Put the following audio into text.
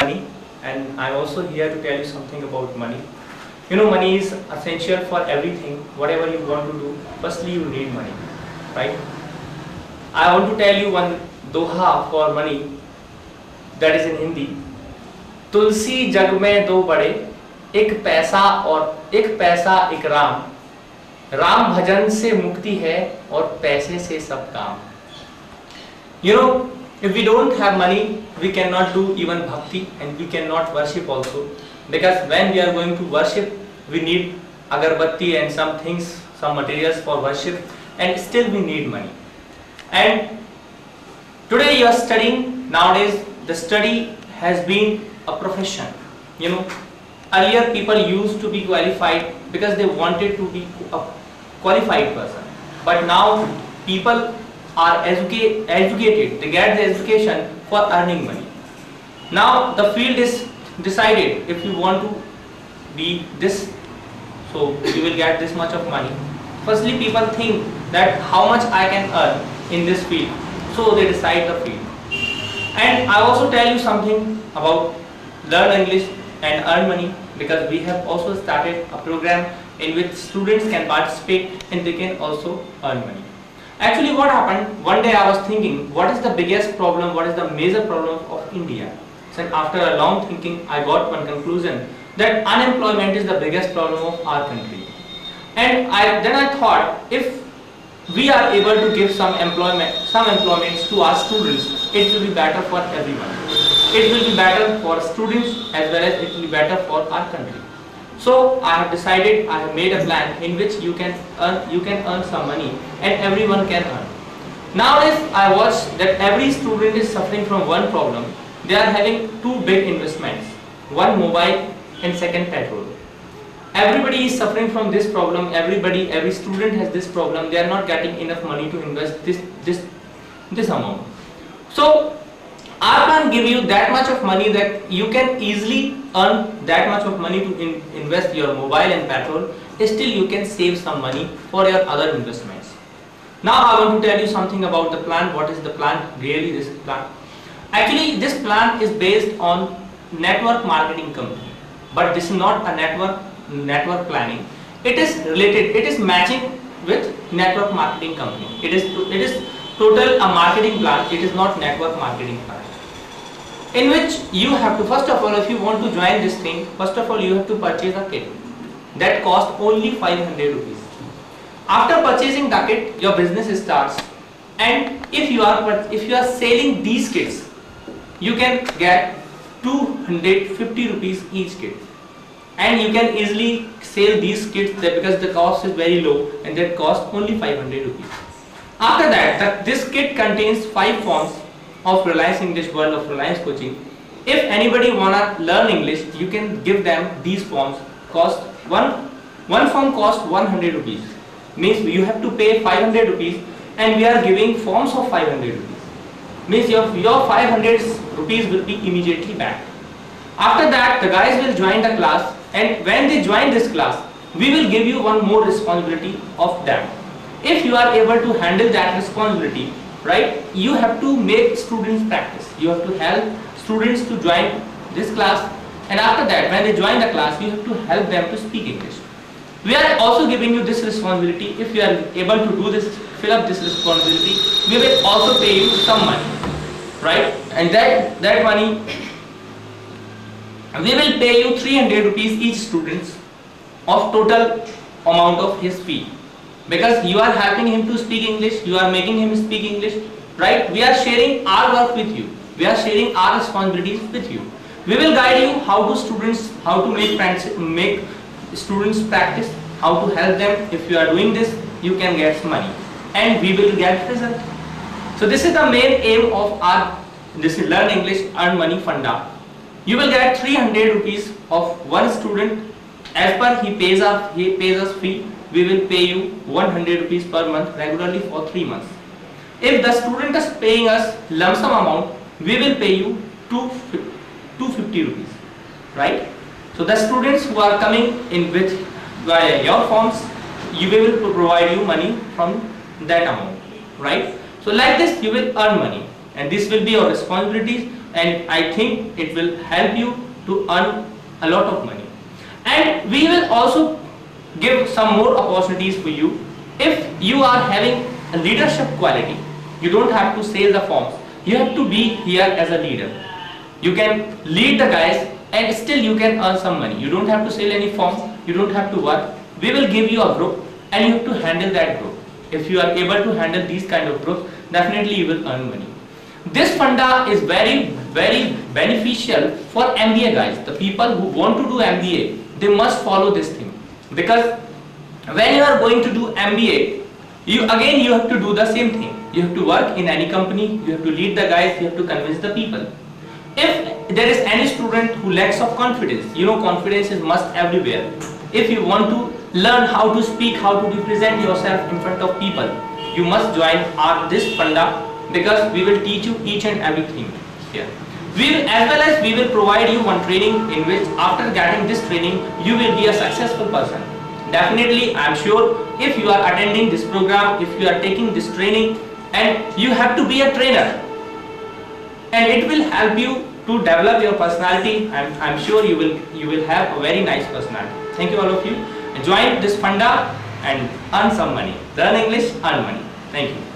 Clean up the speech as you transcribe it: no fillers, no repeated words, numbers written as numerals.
money, and I'm also here to tell you something about money. You know, money is essential for everything. Whatever you want to do, firstly you need money, right? I want to tell you one doha for money, that is in Hindi. तुलसी जग में दो बड़े, एक पैसा और एक पैसा एक राम, राम भजन से मुक्ति है और पैसे से सब काम. You know, if we don't have money, we cannot do even bhakti and we cannot worship also. Because when we are going to worship, we need agarbatti and some things, some materials for worship, and still we need money. And today you are studying. Nowadays the study has been a profession. You know, earlier people used to be qualified because they wanted to be a qualified person, but now people are educated. They get the education for earning money. Now the field is decided. If you want to be this, so you will get this much of money. Firstly, people think that how much I can earn in this field, so they decide the field. And I also tell you something about learn English and earn money, because we have also started a program in which students can participate and they can also earn money. Actually, what happened, one day I was thinking, what is the biggest problem, what is the major problem of India? So after a long thinking, I got one conclusion, that unemployment is the biggest problem of our country. And then I thought, if we are able to give some employments to our students, it will be better for everyone. It will be better for students as well as it will be better for our country. So I have decided, I have made a plan in which you can earn some money and everyone can earn. Nowadays I watch that every student is suffering from one problem. They are having two big investments, one mobile and second petrol. Everybody is suffering from this problem. Every student has this problem. They are not getting enough money to invest this amount. So I can give you that much of money that you can easily earn that much of money to invest your mobile and petrol. Still you can save some money for your other investments. Now I want to tell you something about the plan. What is the plan? Really, this plan. Actually, this plan is based on network marketing company, but this is not a network planning. It is related. It is matching with network marketing company. It is total a marketing plan. It is not network marketing plan. In which you have to, first of all, if you want to join this thing, first of all you have to purchase a kit that costs only 500 rupees. After purchasing the kit, your business starts, and if you are selling these kits, you can get 250 rupees each kit, and you can easily sell these kits because the cost is very low and that costs only 500 rupees. After that, this kit contains 5 forms of Reliance English World of Reliance Coaching. If anybody wanna learn English, you can give them these forms. Cost one form costs 100 rupees. Means you have to pay 500 rupees, and we are giving forms of 500 rupees. Means your 500 rupees will be immediately back. After that, the guys will join the class, and when they join this class, we will give you one more responsibility of them. If you are able to handle that responsibility, right, you have to make students practice. You have to help students to join this class, and after that, when they join the class, you have to help them to speak English. We are also giving you this responsibility. If you are able to do this, fill up this responsibility, we will also pay you some money, right? And that money, we will pay you 300 rupees each student of total amount of his fee. Because you are helping him to speak English, you are making him speak English, right? We are sharing our work with you. We are sharing our responsibilities with you. We will guide you how to make students practice, how to help them. If you are doing this, you can get money, and we will get result. So this is the main aim of this is Learn English Earn Money Funda. You will get 300 rupees of one student. As per he pays us fee, we will pay you 100 rupees per month regularly for 3 months. If the student is paying us lump sum amount, we will pay you 250 rupees, right? So the students who are coming in with your forms, we will provide you money from that amount, right? So like this you will earn money, and this will be your responsibilities and I think it will help you to earn a lot of money. And we will also give some more opportunities for you. If you are having a leadership quality, you don't have to sell the forms. You have to be here as a leader. You can lead the guys and still you can earn some money. You don't have to sell any forms. You don't have to work. We will give you a group and you have to handle that group. If you are able to handle these kind of groups, definitely you will earn money. This funda is very beneficial for MBA guys. The people who want to do MBA, they must follow this thing. Because when you are going to do MBA, you have to do the same thing. You have to work in any company, you have to lead the guys, you have to convince the people. If there is any student who lacks of confidence, confidence is must everywhere. If you want to learn how to speak, how to represent yourself in front of people, you must join this funda, because we will teach you each and everything here. We will provide you one training in which after getting this training, you will be a successful person. Definitely, I am sure if you are attending this program, if you are taking this training, and you have to be a trainer, and it will help you to develop your personality. I am sure you will have a very nice personality. Thank you all of you. Join this funda and earn some money. Learn English, earn money. Thank you.